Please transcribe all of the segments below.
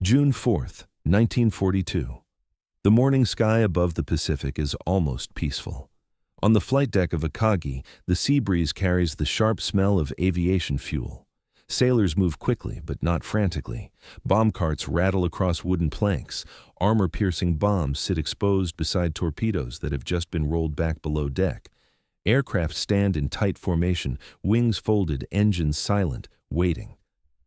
June 4th, 1942. The morning sky above the Pacific is almost peaceful. On the flight deck of Akagi, the sea breeze carries the sharp smell of aviation fuel. Sailors move quickly, but not frantically. Bomb carts rattle across wooden planks. Armor-piercing bombs sit exposed beside torpedoes that have just been rolled back below deck. Aircraft stand in tight formation, wings folded, engines silent, waiting.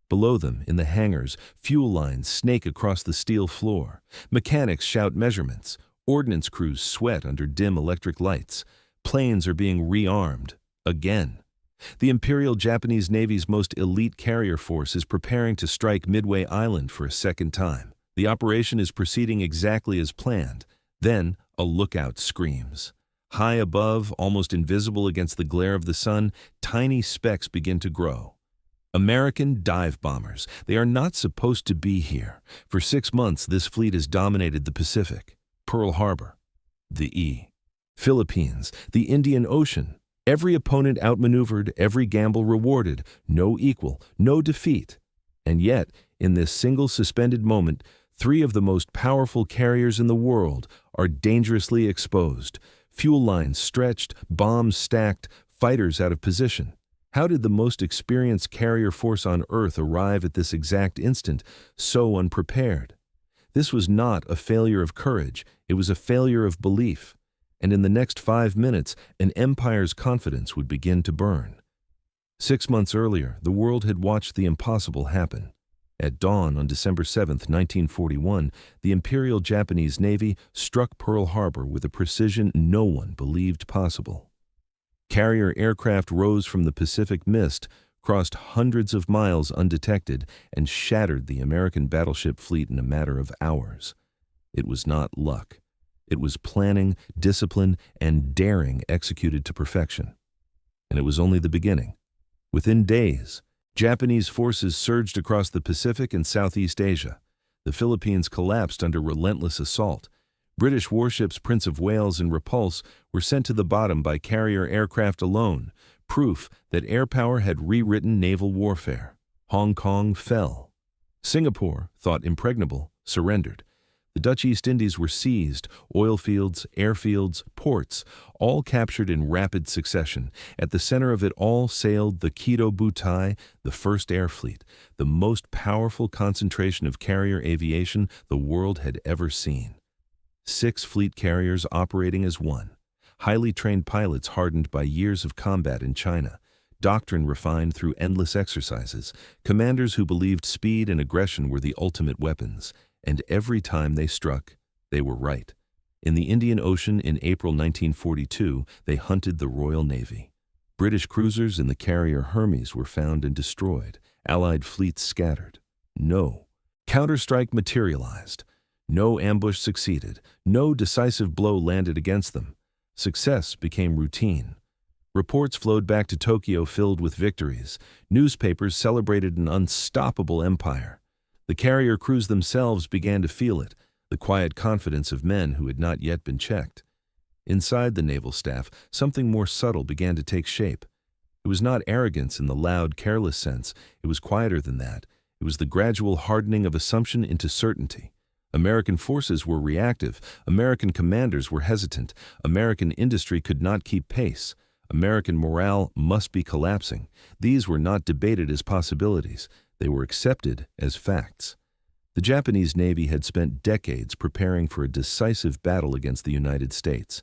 Below them, in the hangars, fuel lines snake across the steel floor. Mechanics shout measurements. Ordnance crews sweat under dim electric lights. Planes are being rearmed. Again. The Imperial Japanese Navy's most elite carrier force is preparing to strike Midway Island for a second time. The operation is proceeding exactly as planned. Then, a lookout screams. High above, almost invisible against the glare of the sun, tiny specks begin to grow. American dive bombers. They are not supposed to be here. For 6 months, this fleet has dominated the Pacific. Pearl Harbor. The E. Philippines. The Indian Ocean. Every opponent outmaneuvered, every gamble rewarded. No equal, no defeat. And yet, in this single suspended moment, 3 of the most powerful carriers in the world are dangerously exposed. Fuel lines stretched, bombs stacked, fighters out of position. How did the most experienced carrier force on Earth arrive at this exact instant, so unprepared? This was not a failure of courage, it was a failure of belief. And in the next 5 minutes, an empire's confidence would begin to burn. 6 months earlier, the world had watched the impossible happen. At dawn on December 7, 1941, the Imperial Japanese Navy struck Pearl Harbor with a precision no one believed possible. Carrier aircraft rose from the Pacific mist, crossed hundreds of miles undetected, and shattered the American battleship fleet in a matter of hours. It was not luck. It was planning, discipline, and daring executed to perfection. And it was only the beginning. Within days, Japanese forces surged across the Pacific and Southeast Asia. The Philippines collapsed under relentless assault. British warships Prince of Wales and Repulse were sent to the bottom by carrier aircraft alone, proof that air power had rewritten naval warfare. Hong Kong fell. Singapore, thought impregnable, surrendered. The Dutch East Indies were seized, oil fields, airfields, ports, all captured in rapid succession. At the center of it all sailed the Kido Butai, the first air fleet, the most powerful concentration of carrier aviation the world had ever seen. 6 fleet carriers operating as one. Highly trained pilots hardened by years of combat in China. Doctrine refined through endless exercises. Commanders who believed speed and aggression were the ultimate weapons. And every time they struck, they were right. In the Indian Ocean in April 1942, they hunted the Royal Navy. British cruisers in the carrier Hermes were found and destroyed. Allied fleets scattered. No counterstrike materialized. No ambush succeeded. No decisive blow landed against them. Success became routine. Reports flowed back to Tokyo filled with victories. Newspapers celebrated an unstoppable empire. The carrier crews themselves began to feel it, the quiet confidence of men who had not yet been checked. Inside the naval staff, something more subtle began to take shape. It was not arrogance in the loud, careless sense. It was quieter than that. It was the gradual hardening of assumption into certainty. American forces were reactive. American commanders were hesitant. American industry could not keep pace. American morale must be collapsing. These were not debated as possibilities. They were accepted as facts. The Japanese Navy had spent decades preparing for a decisive battle against the United States.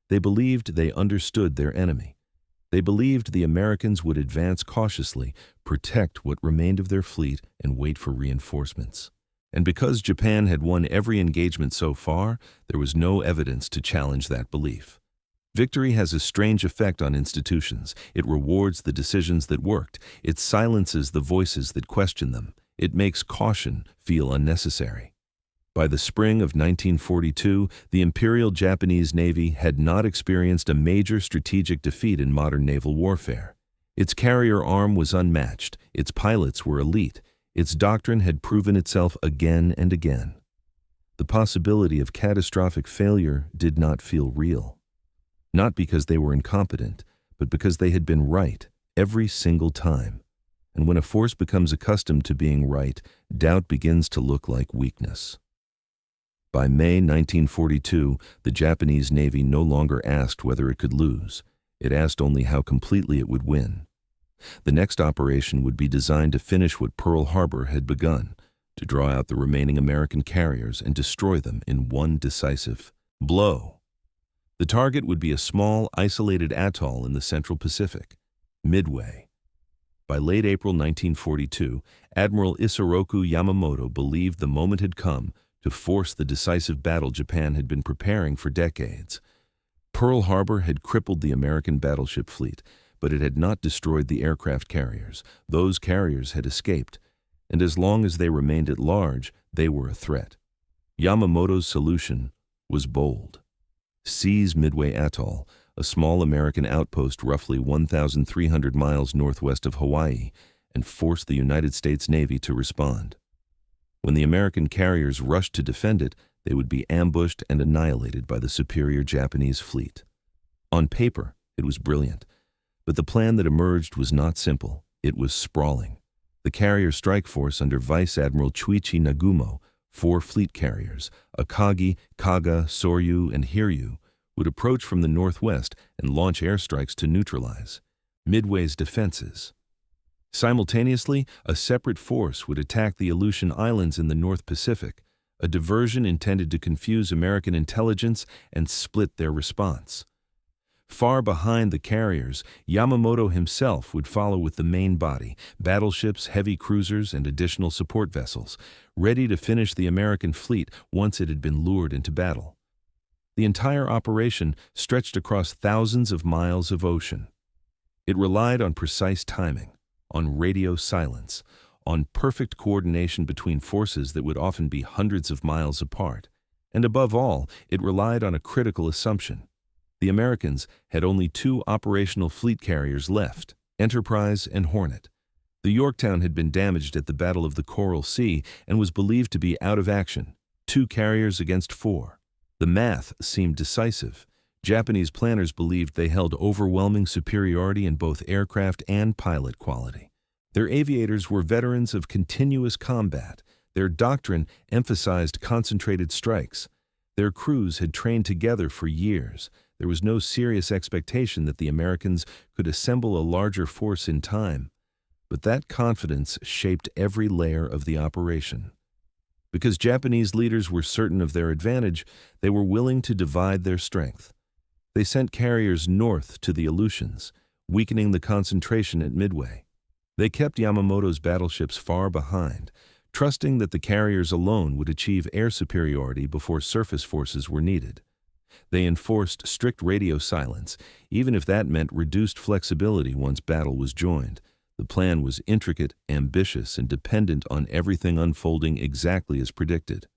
They believed they understood their enemy. They believed the Americans would advance cautiously, protect what remained of their fleet, and wait for reinforcements. And because Japan had won every engagement so far, there was no evidence to challenge that belief. Victory has a strange effect on institutions. It rewards the decisions that worked. It silences the voices that question them. It makes caution feel unnecessary. By the spring of 1942, the Imperial Japanese Navy had not experienced a major strategic defeat in modern naval warfare. Its carrier arm was unmatched. Its pilots were elite. Its doctrine had proven itself again and again. The possibility of catastrophic failure did not feel real. Not because they were incompetent, but because they had been right every single time. And when a force becomes accustomed to being right, doubt begins to look like weakness. By May 1942, the Japanese Navy no longer asked whether it could lose. It asked only how completely it would win. The next operation would be designed to finish what Pearl Harbor had begun, to draw out the remaining American carriers and destroy them in one decisive blow. The target would be a small, isolated atoll in the Central Pacific, Midway. By late April 1942, Admiral Isoroku Yamamoto believed the moment had come to force the decisive battle Japan had been preparing for decades. Pearl Harbor had crippled the American battleship fleet, but it had not destroyed the aircraft carriers. Those carriers had escaped, and as long as they remained at large, they were a threat. Yamamoto's solution was bold. Seize Midway Atoll, a small American outpost roughly 1,300 miles northwest of Hawaii, and force the United States Navy to respond. When the American carriers rushed to defend it, they would be ambushed and annihilated by the superior Japanese fleet. On paper, it was brilliant, but the plan that emerged was not simple. It was sprawling. The carrier strike force under Vice Admiral Chuichi Nagumo, 4 fleet carriers, Akagi, Kaga, Soryu, and Hiryu, would approach from the northwest and launch airstrikes to neutralize Midway's defenses. Simultaneously, a separate force would attack the Aleutian Islands in the North Pacific, a diversion intended to confuse American intelligence and split their response. Far behind the carriers, Yamamoto himself would follow with the main body, battleships, heavy cruisers, and additional support vessels, ready to finish the American fleet once it had been lured into battle. The entire operation stretched across thousands of miles of ocean. It relied on precise timing, on radio silence, on perfect coordination between forces that would often be hundreds of miles apart. And above all, it relied on a critical assumption. The Americans had only 2 operational fleet carriers left, Enterprise and Hornet. The Yorktown had been damaged at the Battle of the Coral Sea and was believed to be out of action, 2 carriers against 4. The math seemed decisive. Japanese planners believed they held overwhelming superiority in both aircraft and pilot quality. Their aviators were veterans of continuous combat. Their doctrine emphasized concentrated strikes. Their crews had trained together for years. There was no serious expectation that the Americans could assemble a larger force in time. But that confidence shaped every layer of the operation. Because Japanese leaders were certain of their advantage, they were willing to divide their strength. They sent carriers north to the Aleutians, weakening the concentration at Midway. They kept Yamamoto's battleships far behind, trusting that the carriers alone would achieve air superiority before surface forces were needed. They enforced strict radio silence, even if that meant reduced flexibility once battle was joined. The plan was intricate, ambitious, and dependent on everything unfolding exactly as predicted.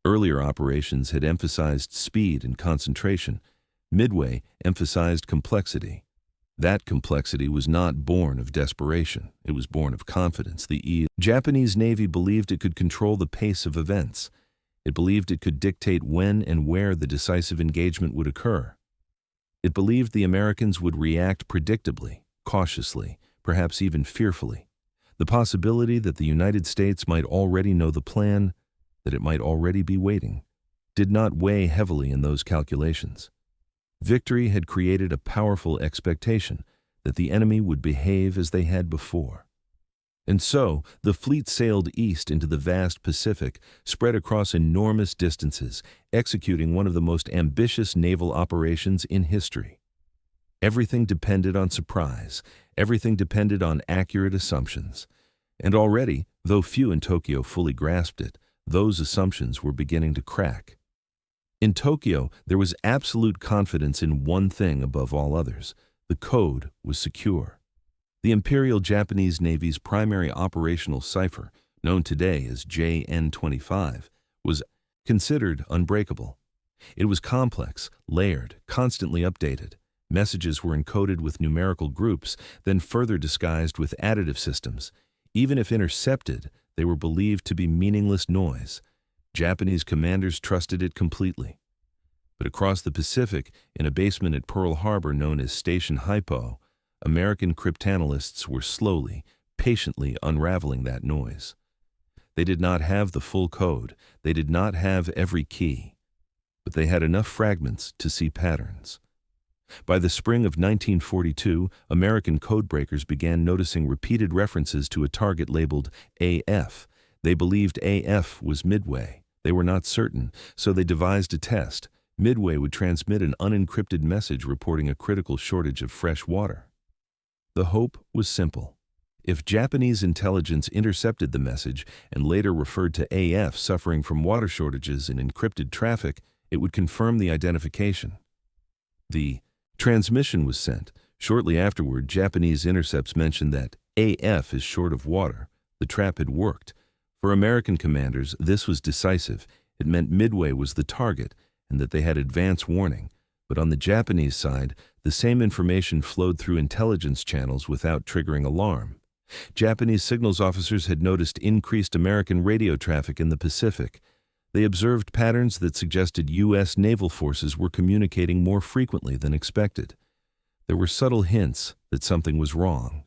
Earlier operations had emphasized speed and concentration. Midway emphasized complexity. That complexity was not born of desperation. It was born of confidence. The Japanese Navy believed it could control the pace of events. It believed it could dictate when and where the decisive engagement would occur. It believed the Americans would react predictably, cautiously, perhaps even fearfully. The possibility that the United States might already know the plan, that it might already be waiting, did not weigh heavily in those calculations. Victory had created a powerful expectation that the enemy would behave as they had before. And so, the fleet sailed east into the vast Pacific, spread across enormous distances, executing one of the most ambitious naval operations in history. Everything depended on surprise. Everything depended on accurate assumptions. And already, though few in Tokyo fully grasped it, those assumptions were beginning to crack. In Tokyo, there was absolute confidence in one thing above all others. The code was secure. The Imperial Japanese Navy's primary operational cipher, known today as JN-25, was considered unbreakable. It was complex, layered, constantly updated. Messages were encoded with numerical groups, then further disguised with additive systems. Even if intercepted, they were believed to be meaningless noise. Japanese commanders trusted it completely. But across the Pacific, in a basement at Pearl Harbor known as Station Hypo, American cryptanalysts were slowly, patiently unraveling that noise. They did not have the full code, they did not have every key, but they had enough fragments to see patterns. By the spring of 1942, American codebreakers began noticing repeated references to a target labeled AF. They believed AF was Midway. They were not certain, so they devised a test. Midway would transmit an unencrypted message reporting a critical shortage of fresh water. The hope was simple. If Japanese intelligence intercepted the message and later referred to AF suffering from water shortages in encrypted traffic, it would confirm the identification. The transmission was sent. Shortly afterward, Japanese intercepts mentioned that AF is short of water. The trap had worked. For American commanders, this was decisive. It meant Midway was the target and that they had advance warning. But on the Japanese side, the same information flowed through intelligence channels without triggering alarm. Japanese signals officers had noticed increased American radio traffic in the Pacific. They observed patterns that suggested U.S. naval forces were communicating more frequently than expected. There were subtle hints that something was wrong,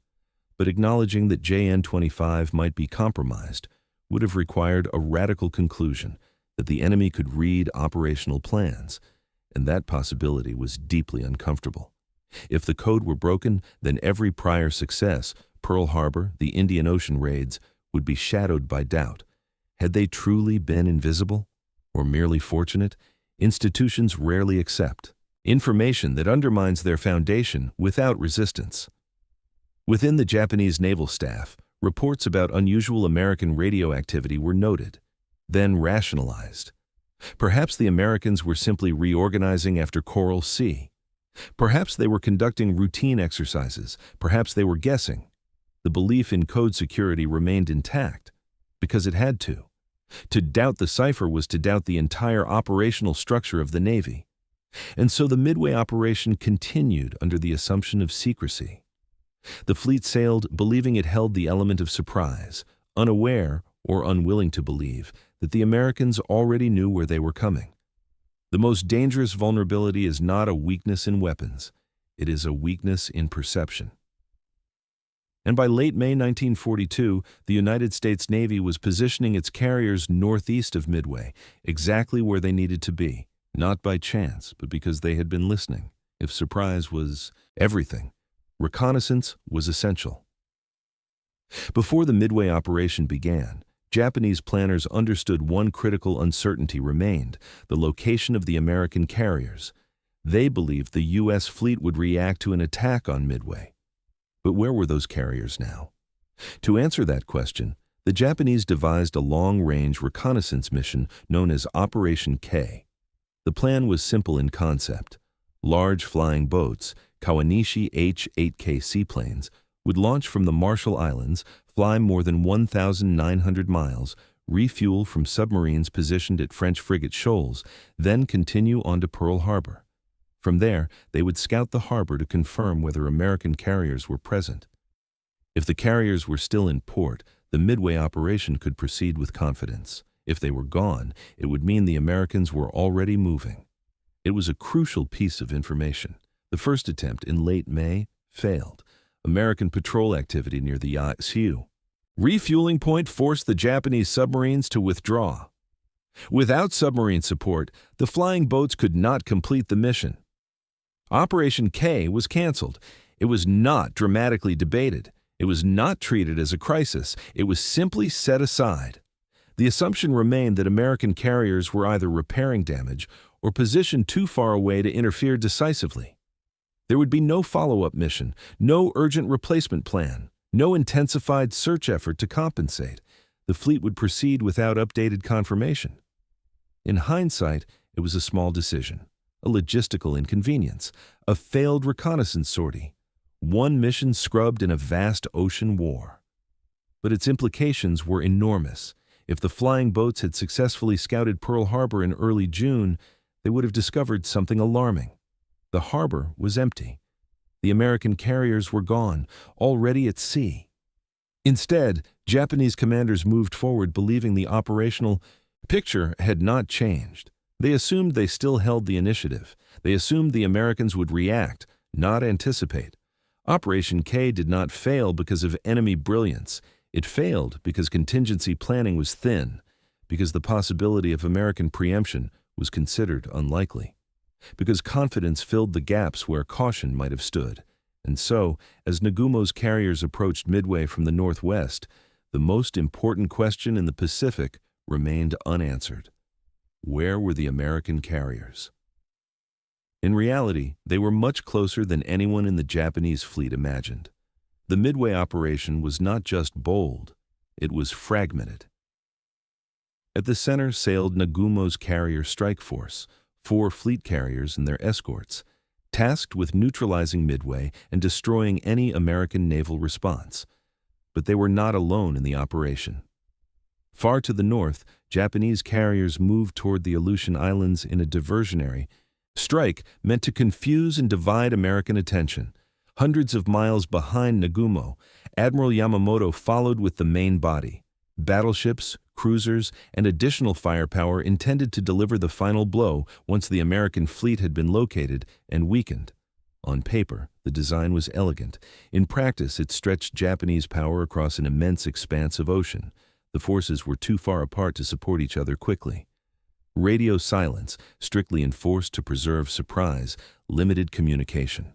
but acknowledging that JN-25 might be compromised would have required a radical conclusion that the enemy could read operational plans, and that possibility was deeply uncomfortable. If the code were broken, then every prior success, Pearl Harbor, the Indian Ocean raids, would be shadowed by doubt. Had they truly been invisible, or merely fortunate? Institutions rarely accept information that undermines their foundation without resistance. Within the Japanese naval staff, reports about unusual American radio activity were noted, then rationalized. Perhaps the Americans were simply reorganizing after Coral Sea. Perhaps they were conducting routine exercises. Perhaps they were guessing. The belief in code security remained intact, because it had to. To doubt the cipher was to doubt the entire operational structure of the Navy. And so the Midway operation continued under the assumption of secrecy. The fleet sailed believing it held the element of surprise, unaware or unwilling to believe that the Americans already knew where they were coming. The most dangerous vulnerability is not a weakness in weapons, it is a weakness in perception. And by late May 1942, the United States Navy was positioning its carriers northeast of Midway, exactly where they needed to be, not by chance, but because they had been listening. If surprise was everything, reconnaissance was essential. Before the Midway operation began, Japanese planners understood one critical uncertainty remained: the location of the American carriers. They believed the U.S. fleet would react to an attack on Midway. But where were those carriers now? To answer that question, the Japanese devised a long-range reconnaissance mission known as Operation K. The plan was simple in concept. Large flying boats, Kawanishi H-8K seaplanes, would launch from the Marshall Islands, fly more than 1,900 miles, refuel from submarines positioned at French frigate shoals, then continue on to Pearl Harbor. From there, they would scout the harbor to confirm whether American carriers were present. If the carriers were still in port, the Midway operation could proceed with confidence. If they were gone, it would mean the Americans were already moving. It was a crucial piece of information. The first attempt in late May failed. American patrol activity near the Soryu refueling point forced the Japanese submarines to withdraw. Without submarine support, the flying boats could not complete the mission. Operation K was canceled. It was not dramatically debated. It was not treated as a crisis. It was simply set aside. The assumption remained that American carriers were either repairing damage or positioned too far away to interfere decisively. There would be no follow-up mission, no urgent replacement plan, no intensified search effort to compensate. The fleet would proceed without updated confirmation. In hindsight, it was a small decision, a logistical inconvenience, a failed reconnaissance sortie, one mission scrubbed in a vast ocean war. But its implications were enormous. If the flying boats had successfully scouted Pearl Harbor in early June, they would have discovered something alarming. The harbor was empty. The American carriers were gone, already at sea. Instead, Japanese commanders moved forward believing the operational picture had not changed. They assumed they still held the initiative. They assumed the Americans would react, not anticipate. Operation K did not fail because of enemy brilliance. It failed because contingency planning was thin, because the possibility of American preemption was considered unlikely, because confidence filled the gaps where caution might have stood. And so, as Nagumo's carriers approached Midway from the northwest, the most important question in the Pacific remained unanswered. Where were the American carriers? In reality, they were much closer than anyone in the Japanese fleet imagined. The Midway operation was not just bold, it was fragmented. At the center sailed Nagumo's carrier strike force, 4 fleet carriers and their escorts, tasked with neutralizing Midway and destroying any American naval response. But they were not alone in the operation. Far to the north, Japanese carriers moved toward the Aleutian Islands in a diversionary strike meant to confuse and divide American attention. Hundreds of miles behind Nagumo, Admiral Yamamoto followed with the main body. Battleships, cruisers, and additional firepower intended to deliver the final blow once the American fleet had been located and weakened. On paper, the design was elegant. In practice, it stretched Japanese power across an immense expanse of ocean. The forces were too far apart to support each other quickly. Radio silence, strictly enforced to preserve surprise, limited communication.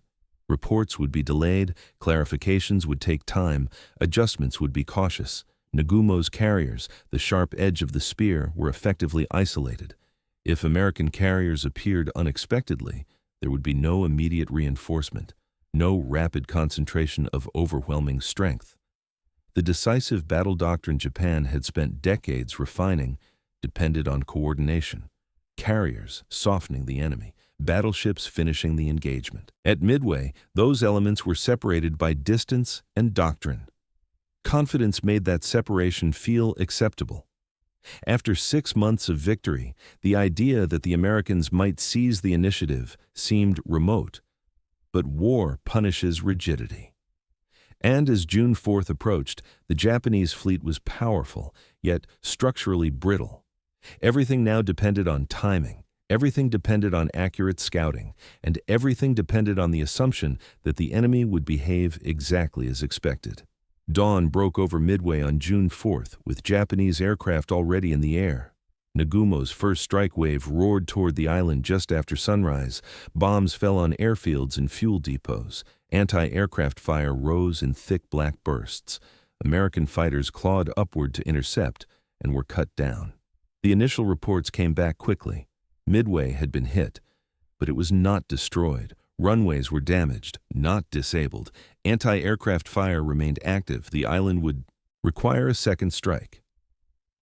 Reports would be delayed, clarifications would take time, adjustments would be cautious. Nagumo's carriers, the sharp edge of the spear, were effectively isolated. If American carriers appeared unexpectedly, there would be no immediate reinforcement, no rapid concentration of overwhelming strength. The decisive battle doctrine Japan had spent decades refining depended on coordination. Carriers softening the enemy, battleships finishing the engagement. At Midway, those elements were separated by distance and doctrine. Confidence made that separation feel acceptable. After 6 months of victory, the idea that the Americans might seize the initiative seemed remote. But war punishes rigidity. And as June 4th approached, the Japanese fleet was powerful, yet structurally brittle. Everything now depended on timing, everything depended on accurate scouting, and everything depended on the assumption that the enemy would behave exactly as expected. Dawn broke over Midway on June 4th, with Japanese aircraft already in the air. Nagumo's first strike wave roared toward the island just after sunrise. Bombs fell on airfields and fuel depots. Anti-aircraft fire rose in thick black bursts. American fighters clawed upward to intercept and were cut down. The initial reports came back quickly. Midway had been hit, but it was not destroyed. Runways were damaged, not disabled. Anti-aircraft fire remained active. The island would require a second strike.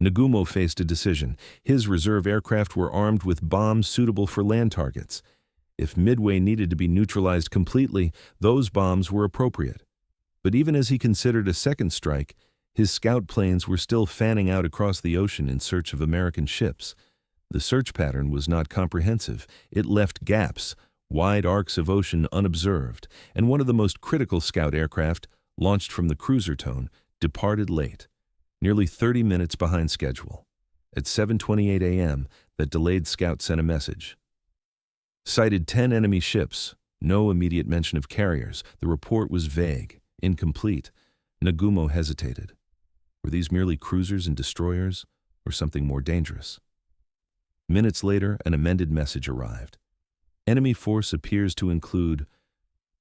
Nagumo faced a decision. His reserve aircraft were armed with bombs suitable for land targets. If Midway needed to be neutralized completely, those bombs were appropriate. But even as he considered a second strike, his scout planes were still fanning out across the ocean in search of American ships. The search pattern was not comprehensive. It left gaps, wide arcs of ocean unobserved, and one of the most critical scout aircraft, launched from the cruiser tone, departed late, nearly 30 minutes behind schedule. At 7:28 a.m., that delayed scout sent a message. Cited 10 enemy ships, no immediate mention of carriers. The report was vague, incomplete. Nagumo hesitated. Were these merely cruisers and destroyers, or something more dangerous? Minutes later, an amended message arrived. Enemy force appears to include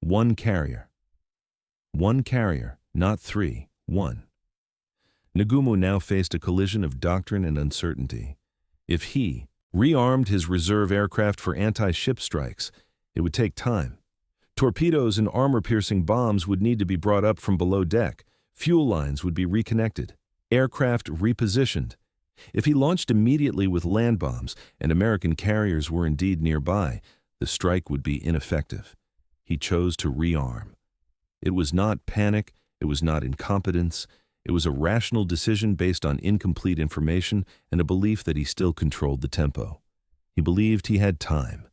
1 carrier. 1 carrier, not 3, 1. Nagumo now faced a collision of doctrine and uncertainty. If he rearmed his reserve aircraft for anti-ship strikes, it would take time. Torpedoes and armor-piercing bombs would need to be brought up from below deck. Fuel lines would be reconnected, aircraft repositioned. If he launched immediately with land bombs, and American carriers were indeed nearby, the strike would be ineffective. He chose to rearm. It was not panic, it was not incompetence, it was a rational decision based on incomplete information and a belief that he still controlled the tempo. He believed he had time.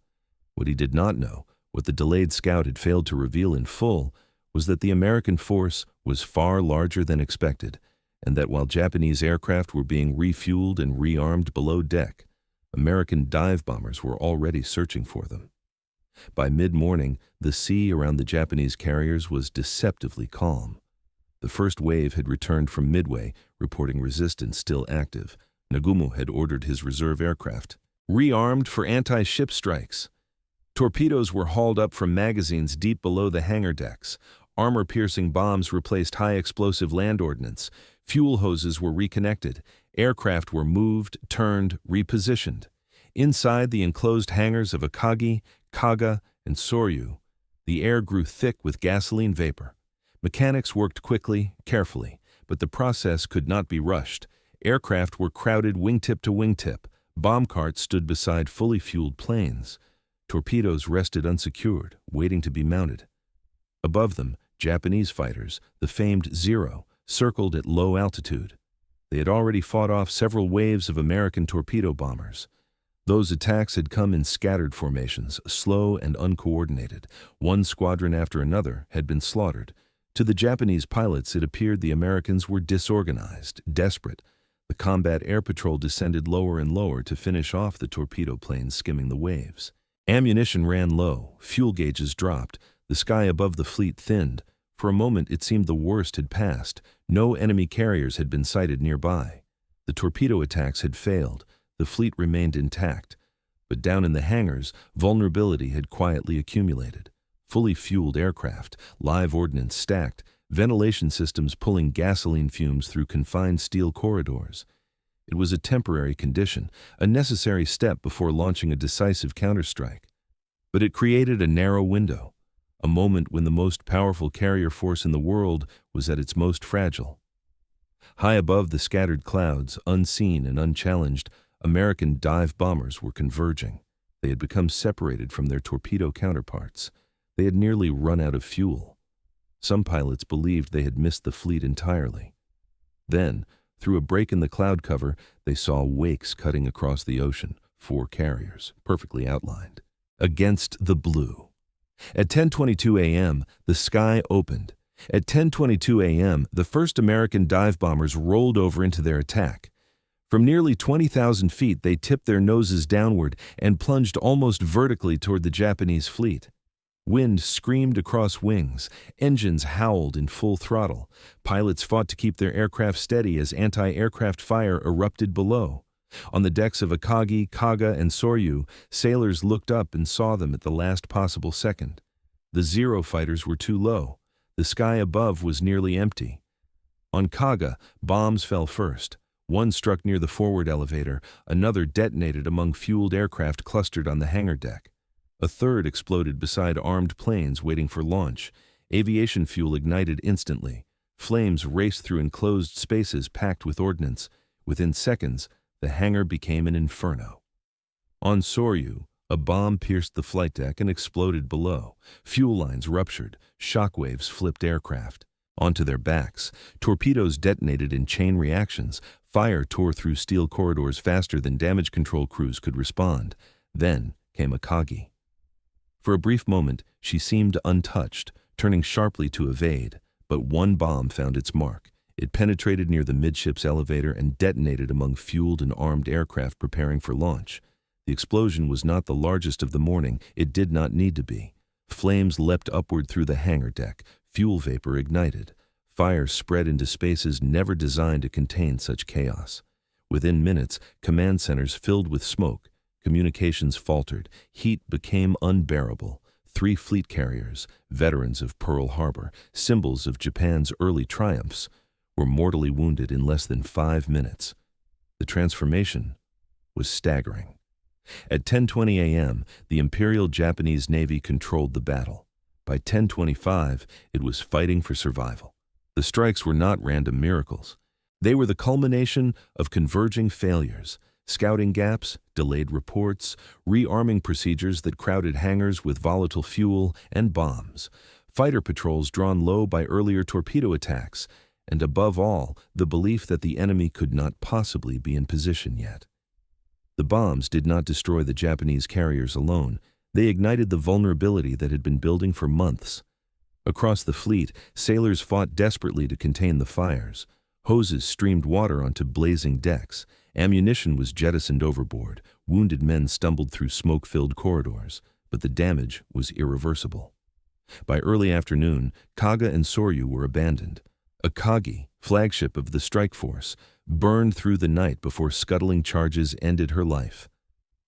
What he did not know, what the delayed scout had failed to reveal in full, was that the American force was far larger than expected, and that while Japanese aircraft were being refueled and rearmed below deck, American dive bombers were already searching for them. By mid-morning, the sea around the Japanese carriers was deceptively calm. The first wave had returned from Midway, reporting resistance still active. Nagumo had ordered his reserve aircraft rearmed for anti-ship strikes. Torpedoes were hauled up from magazines deep below the hangar decks. Armor-piercing bombs replaced high-explosive land ordnance. Fuel hoses were reconnected. Aircraft were moved, turned, repositioned. Inside the enclosed hangars of Akagi, Kaga, and Soryu, the air grew thick with gasoline vapor. Mechanics worked quickly, carefully, but the process could not be rushed. Aircraft were crowded wingtip to wingtip. Bomb carts stood beside fully fueled planes. Torpedoes rested unsecured, waiting to be mounted. Above them, Japanese fighters, the famed Zero, circled at low altitude. They had already fought off several waves of American torpedo bombers. Those attacks had come in scattered formations, slow and uncoordinated. One squadron after another had been slaughtered. To the Japanese pilots, it appeared the Americans were disorganized, desperate. The combat air patrol descended lower and lower to finish off the torpedo planes skimming the waves. Ammunition ran low, fuel gauges dropped, the sky above the fleet thinned. For a moment it seemed the worst had passed. No enemy carriers had been sighted nearby. The torpedo attacks had failed. The fleet remained intact. But down in the hangars, vulnerability had quietly accumulated. Fully fueled aircraft, live ordnance stacked, ventilation systems pulling gasoline fumes through confined steel corridors. It was a temporary condition, a necessary step before launching a decisive counterstrike. But it created a narrow window, a moment when the most powerful carrier force in the world was at its most fragile. High above the scattered clouds, unseen and unchallenged, American dive bombers were converging. They had become separated from their torpedo counterparts. They had nearly run out of fuel. Some pilots believed they had missed the fleet entirely. Then, through a break in the cloud cover, they saw wakes cutting across the ocean, 4 carriers, perfectly outlined. Against the blue. At 10:22 a.m., the sky opened. At 10:22 a.m., the first American dive bombers rolled over into their attack. From nearly 20,000 feet, they tipped their noses downward and plunged almost vertically toward the Japanese fleet. Wind screamed across wings. Engines howled in full throttle. Pilots fought to keep their aircraft steady as anti-aircraft fire erupted below. On the decks of Akagi, Kaga, and Soryu, sailors looked up and saw them at the last possible second. The Zero fighters were too low. The sky above was nearly empty. On Kaga, bombs fell first. One struck near the forward elevator, another detonated among fueled aircraft clustered on the hangar deck. A third exploded beside armed planes waiting for launch. Aviation fuel ignited instantly. Flames raced through enclosed spaces packed with ordnance. Within seconds, the hangar became an inferno. On Soryu, a bomb pierced the flight deck and exploded below. Fuel lines ruptured. Shockwaves flipped aircraft. Onto their backs, torpedoes detonated in chain reactions. Fire tore through steel corridors faster than damage control crews could respond. Then came Akagi. For a brief moment, she seemed untouched, turning sharply to evade, but one bomb found its mark. It penetrated near the midships elevator and detonated among fueled and armed aircraft preparing for launch. The explosion was not the largest of the morning. It did not need to be. Flames leapt upward through the hangar deck. Fuel vapor ignited. Fire spread into spaces never designed to contain such chaos. Within minutes, command centers filled with smoke. Communications faltered. Heat became unbearable. 3 fleet carriers, veterans of Pearl Harbor, symbols of Japan's early triumphs, were mortally wounded in less than 5 minutes. The transformation was staggering. At 10:20 a.m., the Imperial Japanese Navy controlled the battle. By 10:25, it was fighting for survival. The strikes were not random miracles. They were the culmination of converging failures. Scouting gaps, delayed reports, rearming procedures that crowded hangars with volatile fuel and bombs, fighter patrols drawn low by earlier torpedo attacks, and above all, the belief that the enemy could not possibly be in position yet. The bombs did not destroy the Japanese carriers alone. They ignited the vulnerability that had been building for months. Across the fleet, sailors fought desperately to contain the fires. Hoses streamed water onto blazing decks. Ammunition was jettisoned overboard. Wounded men stumbled through smoke-filled corridors. but the damage was irreversible. By early afternoon, Kaga and Soryu were abandoned. Akagi, flagship of the strike force, burned through the night before scuttling charges ended her life.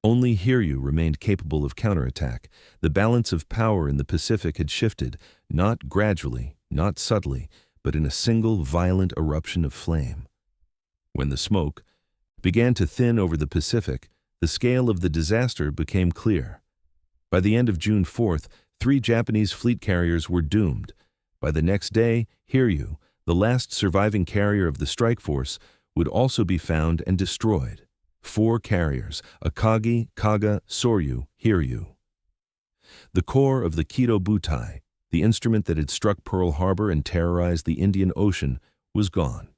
Only Hiryu remained capable of counterattack. The balance of power in the Pacific had shifted, not gradually, not subtly, but in a single violent eruption of flame. When the smoke began to thin over the Pacific, the scale of the disaster became clear. By the end of June 4th, 3 Japanese fleet carriers were doomed. By the next day, Hiryu, the last surviving carrier of the strike force, would also be found and destroyed. 4 carriers, Akagi, Kaga, Soryu, Hiryu. The core of the Kido Butai, the instrument that had struck Pearl Harbor and terrorized the Indian Ocean, was gone.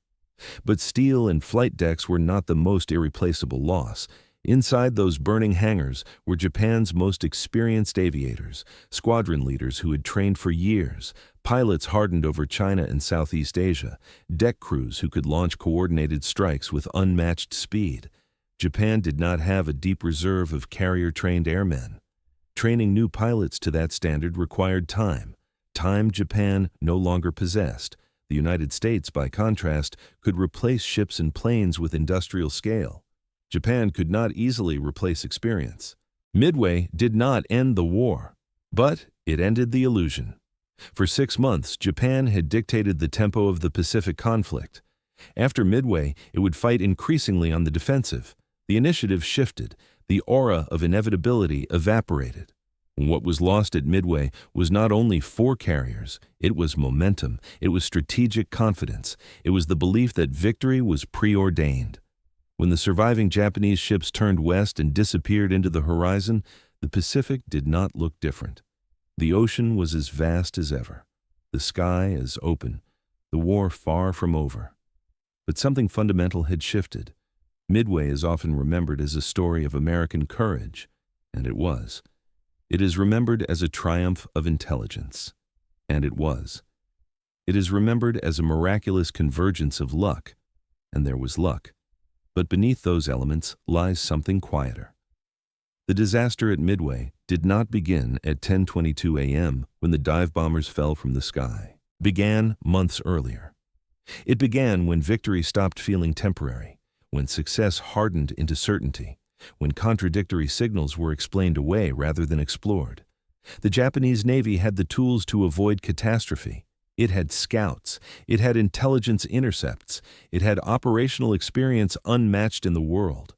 But steel and flight decks were not the most irreplaceable loss. Inside those burning hangars were Japan's most experienced aviators, squadron leaders who had trained for years, pilots hardened over China and Southeast Asia, deck crews who could launch coordinated strikes with unmatched speed. Japan did not have a deep reserve of carrier-trained airmen. Training new pilots to that standard required time Japan no longer possessed. The United States, by contrast, could replace ships and planes with industrial scale. Japan could not easily replace experience. Midway did not end the war, but it ended the illusion. For 6 months, Japan had dictated the tempo of the Pacific conflict. After Midway, it would fight increasingly on the defensive. The initiative shifted. The aura of inevitability evaporated. What was lost at Midway was not only 4 carriers, it was momentum, it was strategic confidence, it was the belief that victory was preordained. When the surviving Japanese ships turned west and disappeared into the horizon, the Pacific did not look different. The ocean was as vast as ever, the sky as open, the war far from over. But something fundamental had shifted. Midway is often remembered as a story of American courage, and it was. It is remembered as a triumph of intelligence, and it was. It is remembered as a miraculous convergence of luck, and there was luck. But beneath those elements lies something quieter. The disaster at Midway did not begin at 10:22 a.m. when the dive bombers fell from the sky. It began months earlier. It began when victory stopped feeling temporary, when success hardened into certainty, when contradictory signals were explained away rather than explored. The Japanese Navy had the tools to avoid catastrophe. It had scouts, it had intelligence intercepts, it had operational experience unmatched in the world.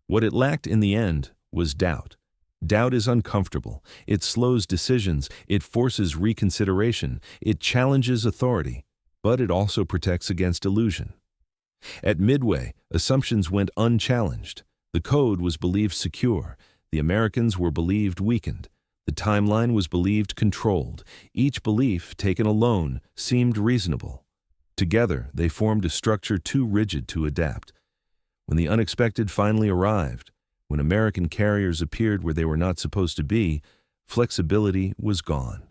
What it lacked in the end was doubt. Doubt is uncomfortable. It slows decisions, it forces reconsideration, it challenges authority, but it also protects against illusion. At Midway, assumptions went unchallenged. The code was believed secure. The Americans were believed weakened. The timeline was believed controlled. Each belief, taken alone, seemed reasonable. Together, they formed a structure too rigid to adapt. When the unexpected finally arrived, when American carriers appeared where they were not supposed to be, flexibility was gone.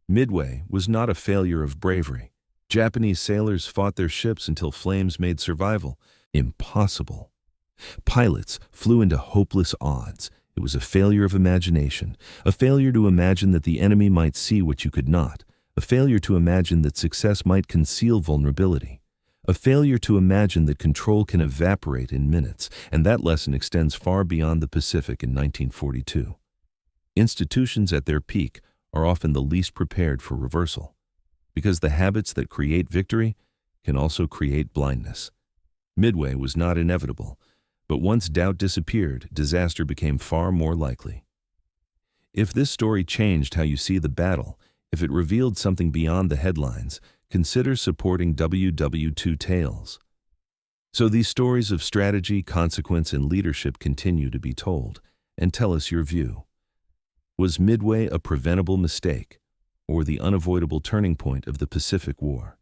Midway was not a failure of bravery. Japanese sailors fought their ships until flames made survival impossible. Pilots flew into hopeless odds. It was a failure of imagination, a failure to imagine that the enemy might see what you could not, a failure to imagine that success might conceal vulnerability, a failure to imagine that control can evaporate in minutes, and that lesson extends far beyond the Pacific in 1942. Institutions at their peak are often the least prepared for reversal, because the habits that create victory can also create blindness. Midway was not inevitable, but once doubt disappeared, disaster became far more likely. If this story changed how you see the battle, if it revealed something beyond the headlines, consider supporting WW2 Tales. So these stories of strategy, consequence, and leadership continue to be told, and tell us your view. Was Midway a preventable mistake, or the unavoidable turning point of the Pacific War?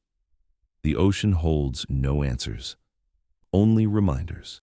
The ocean holds no answers, only reminders.